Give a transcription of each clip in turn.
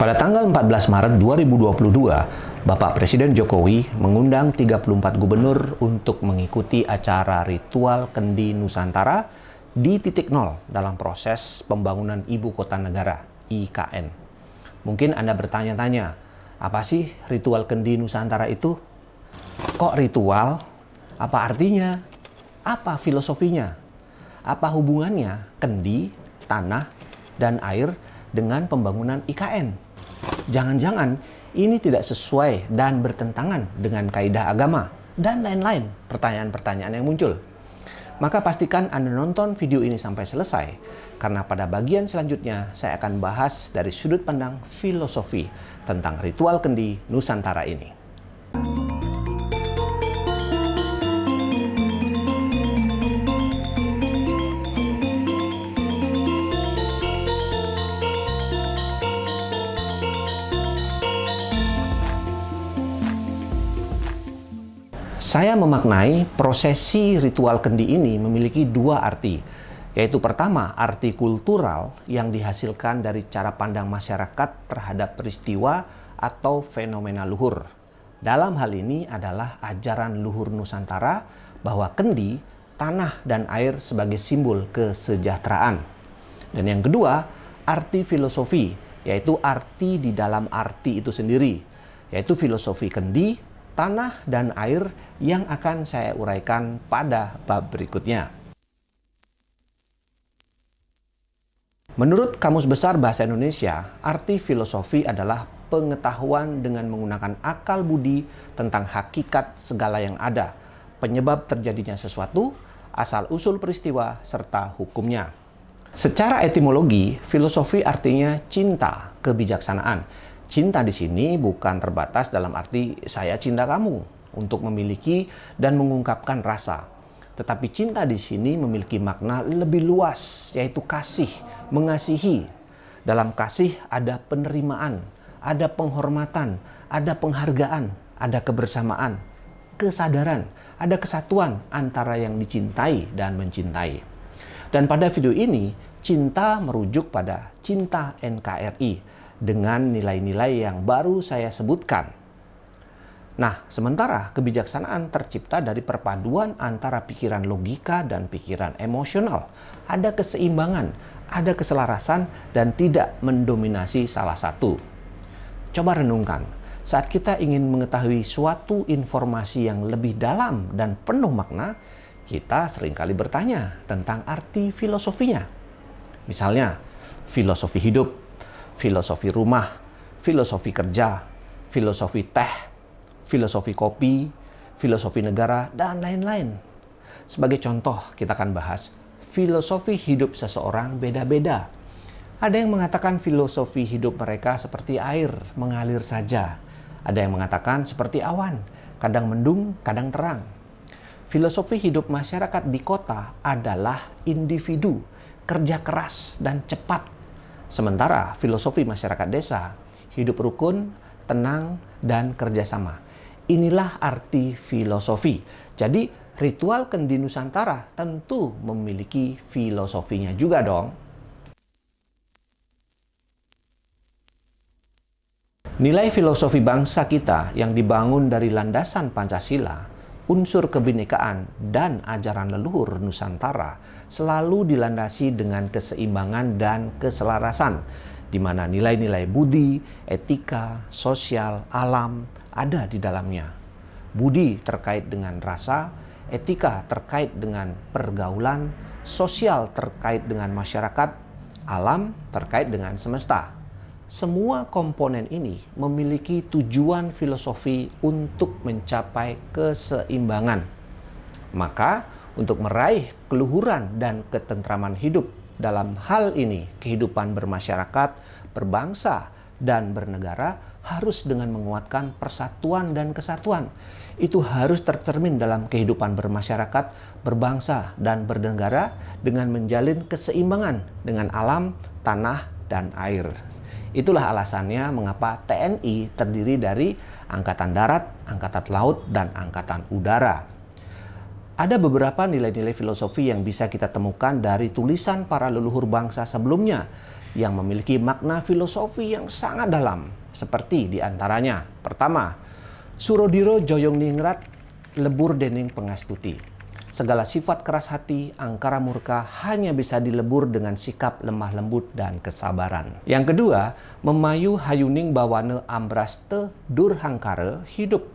Pada tanggal 14 Maret 2022, Bapak Presiden Jokowi mengundang 34 gubernur untuk mengikuti acara ritual Kendi Nusantara di titik nol dalam proses pembangunan Ibu Kota Negara, IKN. Mungkin Anda bertanya-tanya, apa sih ritual Kendi Nusantara itu? Kok ritual? Apa artinya? Apa filosofinya? Apa hubungannya kendi, tanah, dan air dengan pembangunan IKN? Jangan-jangan ini tidak sesuai dan bertentangan dengan kaidah agama dan lain-lain pertanyaan-pertanyaan yang muncul. Maka pastikan Anda nonton video ini sampai selesai, karena pada bagian selanjutnya saya akan bahas dari sudut pandang filosofi tentang ritual Kendi Nusantara ini. Saya memaknai prosesi ritual kendi ini memiliki dua arti, yaitu pertama, arti kultural yang dihasilkan dari cara pandang masyarakat terhadap peristiwa atau fenomena luhur. Dalam hal ini adalah ajaran luhur Nusantara bahwa kendi, tanah, dan air sebagai simbol kesejahteraan. Dan yang kedua, arti filosofi, yaitu arti di dalam arti itu sendiri, yaitu filosofi kendi, tanah, dan air yang akan saya uraikan pada bab berikutnya. Menurut Kamus Besar Bahasa Indonesia, arti filosofi adalah pengetahuan dengan menggunakan akal budi tentang hakikat segala yang ada, penyebab terjadinya sesuatu, asal-usul peristiwa, serta hukumnya. Secara etimologi, filosofi artinya cinta, kebijaksanaan. Cinta di sini bukan terbatas dalam arti saya cinta kamu untuk memiliki dan mengungkapkan rasa. Tetapi cinta di sini memiliki makna lebih luas, yaitu kasih, mengasihi. Dalam kasih ada penerimaan, ada penghormatan, ada penghargaan, ada kebersamaan, kesadaran, ada kesatuan antara yang dicintai dan mencintai. Dan pada video ini, cinta merujuk pada cinta NKRI, dengan nilai-nilai yang baru saya sebutkan. Nah, sementara kebijaksanaan tercipta dari perpaduan antara pikiran logika dan pikiran emosional. Ada keseimbangan, ada keselarasan, dan tidak mendominasi salah satu. Coba renungkan, saat kita ingin mengetahui suatu informasi yang lebih dalam dan penuh makna, kita seringkali bertanya tentang arti filosofinya. Misalnya, filosofi hidup, filosofi rumah, filosofi kerja, filosofi teh, filosofi kopi, filosofi negara, dan lain-lain. Sebagai contoh, kita akan bahas filosofi hidup seseorang beda-beda. Ada yang mengatakan filosofi hidup mereka seperti air, mengalir saja. Ada yang mengatakan seperti awan, kadang mendung, kadang terang. Filosofi hidup masyarakat di kota adalah individu, kerja keras, dan cepat. Sementara filosofi masyarakat desa, hidup rukun, tenang, dan kerjasama. Inilah arti filosofi. Jadi, ritual Kendi Nusantara tentu memiliki filosofinya juga dong. Nilai filosofi bangsa kita yang dibangun dari landasan Pancasila, unsur kebinekaan, dan ajaran leluhur Nusantara selalu dilandasi dengan keseimbangan dan keselarasan, di mana nilai-nilai budi, etika, sosial, alam ada di dalamnya. Budi terkait dengan rasa, etika terkait dengan pergaulan, sosial terkait dengan masyarakat, alam terkait dengan semesta. Semua komponen ini memiliki tujuan filosofi untuk mencapai keseimbangan. Maka, untuk meraih keluhuran dan ketentraman hidup dalam hal ini, kehidupan bermasyarakat, berbangsa, dan bernegara harus dengan menguatkan persatuan dan kesatuan. Itu harus tercermin dalam kehidupan bermasyarakat, berbangsa, dan bernegara dengan menjalin keseimbangan dengan alam, tanah, dan air. Itulah alasannya mengapa TNI terdiri dari Angkatan Darat, Angkatan Laut, dan Angkatan Udara. Ada beberapa nilai-nilai filosofi yang bisa kita temukan dari tulisan para leluhur bangsa sebelumnya, yang memiliki makna filosofi yang sangat dalam. Seperti diantaranya, pertama, Surodiro Joyongningrat lebur dening pengastuti. Segala sifat keras hati, angkara murka hanya bisa dilebur dengan sikap lemah lembut dan kesabaran. Yang kedua, memayu hayuning bawane ambraste durhangkara hidup.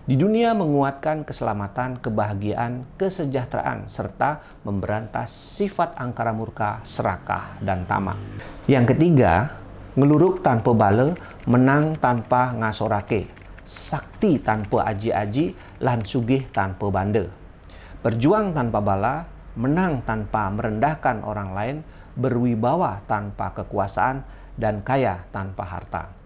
Di dunia menguatkan keselamatan, kebahagiaan, kesejahteraan, serta memberantas sifat angkara murka, serakah, dan tamak. Yang ketiga, ngeluruk tanpa bale, menang tanpa ngasorake. Sakti tanpa aji-aji, lan sugih tanpa bande. Berjuang tanpa bala, menang tanpa merendahkan orang lain, berwibawa tanpa kekuasaan, dan kaya tanpa harta.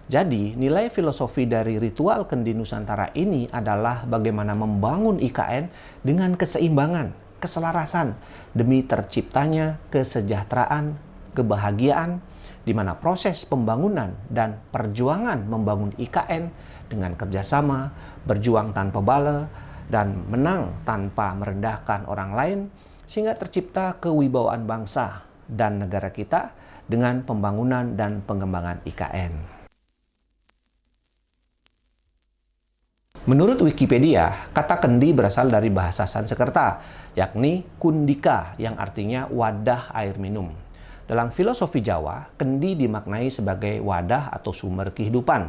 Jadi, nilai filosofi dari ritual Kendi Nusantara ini adalah bagaimana membangun IKN dengan keseimbangan, keselarasan, demi terciptanya kesejahteraan, kebahagiaan, di mana proses pembangunan dan perjuangan membangun IKN dengan kerjasama, berjuang tanpa bala, dan menang tanpa merendahkan orang lain, sehingga tercipta kewibawaan bangsa dan negara kita dengan pembangunan dan pengembangan IKN. Menurut Wikipedia, kata kendi berasal dari bahasa Sanskerta, yakni kundika yang artinya wadah air minum. Dalam filosofi Jawa, kendi dimaknai sebagai wadah atau sumber kehidupan.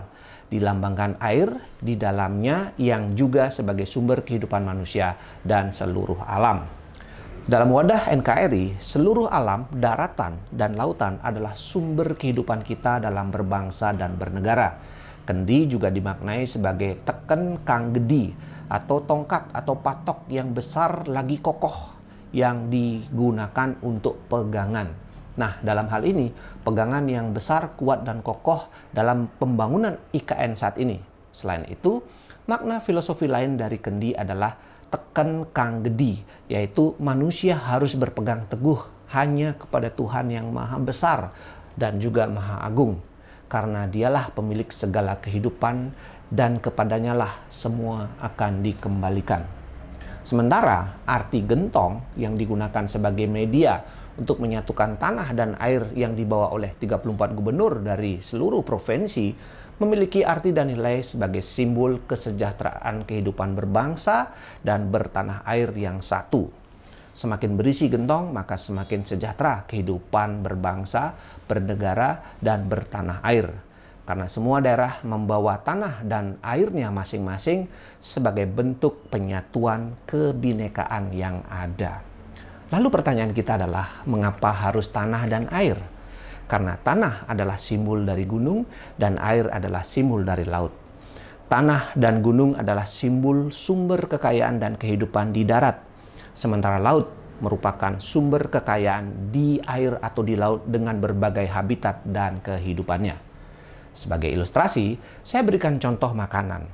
Dilambangkan air di dalamnya yang juga sebagai sumber kehidupan manusia dan seluruh alam. Dalam wadah NKRI, seluruh alam, daratan, dan lautan adalah sumber kehidupan kita dalam berbangsa dan bernegara. Kendi juga dimaknai sebagai teken kang gedi atau tongkat atau patok yang besar lagi kokoh yang digunakan untuk pegangan. Nah, dalam hal ini, pegangan yang besar, kuat, dan kokoh dalam pembangunan IKN saat ini. Selain itu, makna filosofi lain dari kendi adalah teken kang gedi, yaitu manusia harus berpegang teguh hanya kepada Tuhan yang maha besar dan juga maha agung. Karena dialah pemilik segala kehidupan dan kepadanya lah semua akan dikembalikan. Sementara arti gentong yang digunakan sebagai media untuk menyatukan tanah dan air yang dibawa oleh 34 gubernur dari seluruh provinsi memiliki arti dan nilai sebagai simbol kesejahteraan kehidupan berbangsa dan bertanah air yang satu. Semakin berisi gentong, maka semakin sejahtera kehidupan berbangsa, bernegara, dan bertanah air. Karena semua daerah membawa tanah dan airnya masing-masing sebagai bentuk penyatuan kebinekaan yang ada. Lalu pertanyaan kita adalah, mengapa harus tanah dan air? Karena tanah adalah simbol dari gunung dan air adalah simbol dari laut. Tanah dan gunung adalah simbol sumber kekayaan dan kehidupan di darat. Sementara laut merupakan sumber kekayaan di air atau di laut dengan berbagai habitat dan kehidupannya. Sebagai ilustrasi, saya berikan contoh makanan.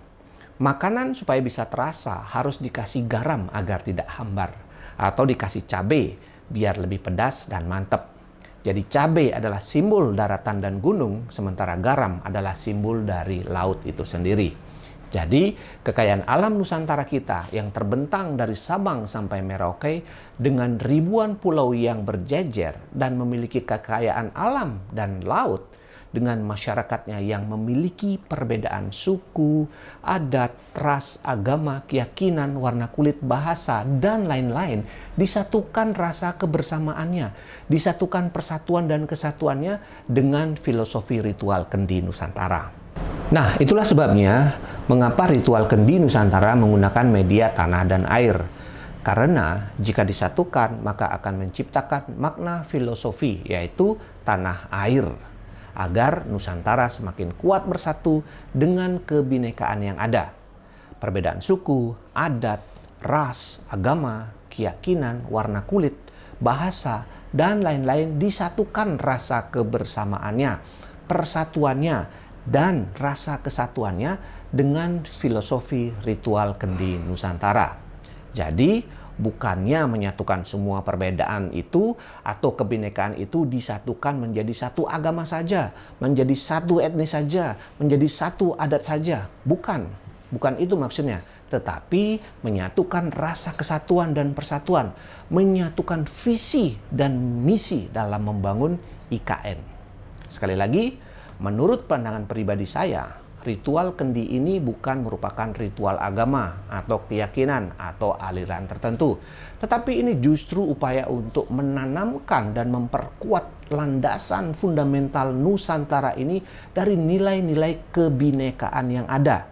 Makanan supaya bisa terasa harus dikasih garam agar tidak hambar, atau dikasih cabai biar lebih pedas dan mantap. Jadi cabai adalah simbol daratan dan gunung, sementara garam adalah simbol dari laut itu sendiri. Jadi, kekayaan alam Nusantara kita yang terbentang dari Sabang sampai Merauke dengan ribuan pulau yang berjejer dan memiliki kekayaan alam dan laut dengan masyarakatnya yang memiliki perbedaan suku, adat, ras, agama, keyakinan, warna kulit, bahasa, dan lain-lain, disatukan rasa kebersamaannya, disatukan persatuan dan kesatuannya dengan filosofi ritual Kendi Nusantara. Nah, itulah sebabnya mengapa ritual Kendi Nusantara menggunakan media tanah dan air. Karena jika disatukan, maka akan menciptakan makna filosofi, yaitu tanah air, agar Nusantara semakin kuat bersatu dengan kebinekaan yang ada. Perbedaan suku, adat, ras, agama, keyakinan, warna kulit, bahasa, dan lain-lain disatukan rasa kebersamaannya, persatuannya, dan rasa kesatuannya dengan filosofi ritual Kendi Nusantara. Jadi, bukannya menyatukan semua perbedaan itu atau kebinekaan itu disatukan menjadi satu agama saja, menjadi satu etnis saja, menjadi satu adat saja. Bukan itu maksudnya. Tetapi menyatukan rasa kesatuan dan persatuan, menyatukan visi dan misi dalam membangun IKN. Sekali lagi, menurut pandangan pribadi saya, ritual kendi ini bukan merupakan ritual agama atau keyakinan atau aliran tertentu. Tetapi ini justru upaya untuk menanamkan dan memperkuat landasan fundamental Nusantara ini dari nilai-nilai kebinekaan yang ada.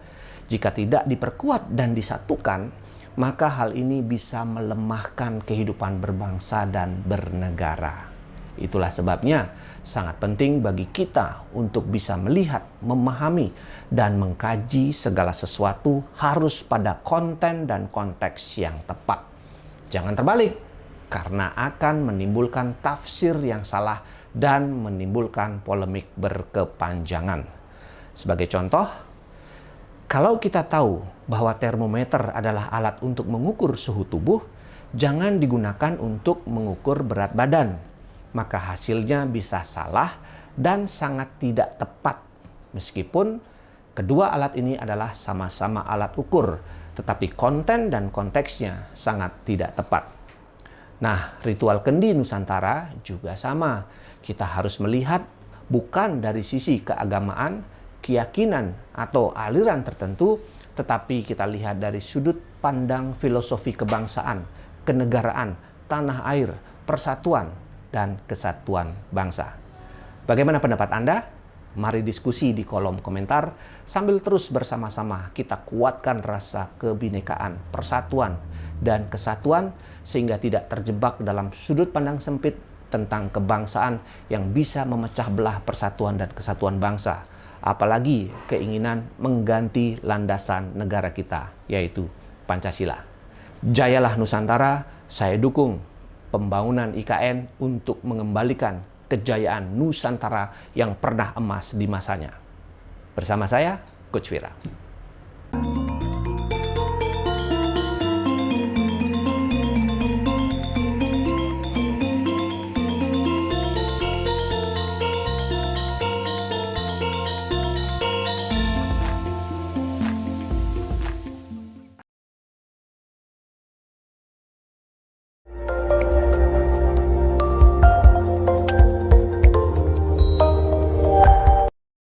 Jika tidak diperkuat dan disatukan, maka hal ini bisa melemahkan kehidupan berbangsa dan bernegara. Itulah sebabnya sangat penting bagi kita untuk bisa melihat, memahami, dan mengkaji segala sesuatu harus pada konten dan konteks yang tepat. Jangan terbalik, karena akan menimbulkan tafsir yang salah dan menimbulkan polemik berkepanjangan. Sebagai contoh, kalau kita tahu bahwa termometer adalah alat untuk mengukur suhu tubuh, jangan digunakan untuk mengukur berat badan. Maka hasilnya bisa salah dan sangat tidak tepat. Meskipun kedua alat ini adalah sama-sama alat ukur, tetapi konten dan konteksnya sangat tidak tepat. Nah, ritual kendi Nusantara juga sama. Kita harus melihat bukan dari sisi keagamaan, keyakinan, atau aliran tertentu, tetapi kita lihat dari sudut pandang filosofi kebangsaan, kenegaraan, tanah air, persatuan, dan kesatuan bangsa. Bagaimana pendapat Anda? Mari diskusi di kolom komentar sambil terus bersama-sama kita kuatkan rasa kebinekaan, persatuan, dan kesatuan sehingga tidak terjebak dalam sudut pandang sempit tentang kebangsaan yang bisa memecah belah persatuan dan kesatuan bangsa. Apalagi keinginan mengganti landasan negara kita, yaitu Pancasila. Jayalah Nusantara, saya dukung pembangunan IKN untuk mengembalikan kejayaan Nusantara yang pernah emas di masanya. Bersama saya, Coach Vira.